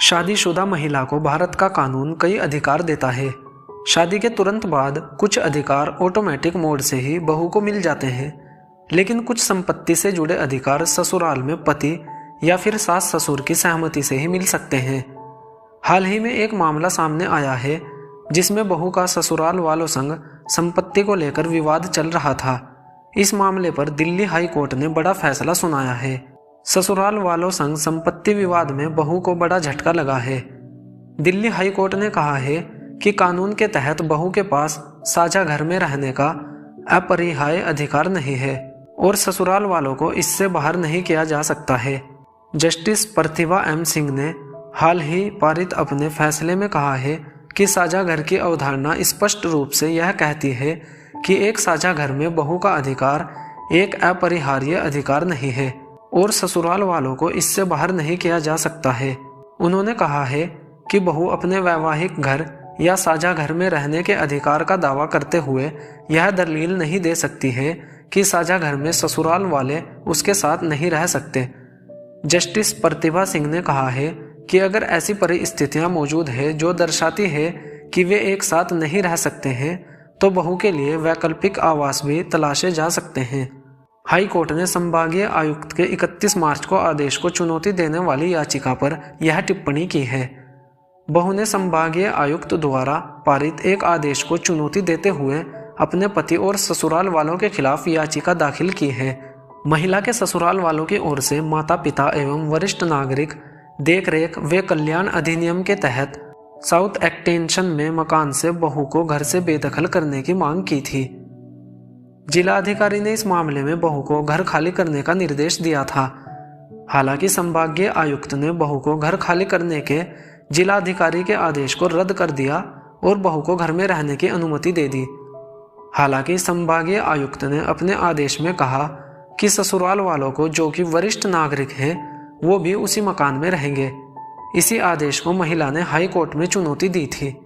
शादीशुदा महिला को भारत का कानून कई अधिकार देता है। शादी के तुरंत बाद कुछ अधिकार ऑटोमेटिक मोड से ही बहू को मिल जाते हैं, लेकिन कुछ संपत्ति से जुड़े अधिकार ससुराल में पति या फिर सास ससुर की सहमति से ही मिल सकते हैं। हाल ही में एक मामला सामने आया है जिसमें बहू का ससुराल वालों संग संपत्ति को लेकर विवाद चल रहा था। इस मामले पर दिल्ली हाई कोर्ट ने बड़ा फैसला सुनाया है। ससुराल वालों संग संपत्ति विवाद में बहू को बड़ा झटका लगा है। दिल्ली हाई कोर्ट ने कहा है कि कानून के तहत बहू के पास साझा घर में रहने का अपरिहार्य अधिकार नहीं है और ससुराल वालों को इससे बाहर नहीं किया जा सकता है। जस्टिस प्रतिभा एम सिंह ने हाल ही पारित अपने फैसले में कहा है कि साझा घर की अवधारणा स्पष्ट रूप से यह कहती है कि एक साझा घर में बहू का अधिकार एक अपरिहार्य अधिकार नहीं है और ससुराल वालों को इससे बाहर नहीं किया जा सकता है। उन्होंने कहा है कि बहू अपने वैवाहिक घर या साझा घर में रहने के अधिकार का दावा करते हुए यह दलील नहीं दे सकती है कि साझा घर में ससुराल वाले उसके साथ नहीं रह सकते। जस्टिस प्रतिभा सिंह ने कहा है कि अगर ऐसी परिस्थितियां मौजूद है जो दर्शाती है कि वे एक साथ नहीं रह सकते हैं, तो बहू के लिए वैकल्पिक आवास भी तलाशे जा सकते हैं। हाई कोर्ट ने संभागीय आयुक्त के 31 मार्च को आदेश को चुनौती देने वाली याचिका पर यह टिप्पणी की है। बहू ने संभागीय आयुक्त द्वारा पारित एक आदेश को चुनौती देते हुए अपने पति और ससुराल वालों के खिलाफ याचिका दाखिल की है। महिला के ससुराल वालों की ओर से माता पिता एवं वरिष्ठ नागरिक देखरेख व कल्याण अधिनियम के तहत साउथ एक्सटेंशन में मकान से बहू को घर से बेदखल करने की मांग की थी। जिलाधिकारी ने इस मामले में बहू को घर खाली करने का निर्देश दिया था। हालांकि संभागीय आयुक्त ने बहू को घर खाली करने के जिलाधिकारी के आदेश को रद्द कर दिया और बहू को घर में रहने की अनुमति दे दी। हालांकि संभागीय आयुक्त ने अपने आदेश में कहा कि ससुराल वालों को जो कि वरिष्ठ नागरिक हैं वो भी उसी मकान में रहेंगे। इसी आदेश को महिला ने हाई कोर्ट में चुनौती दी थी।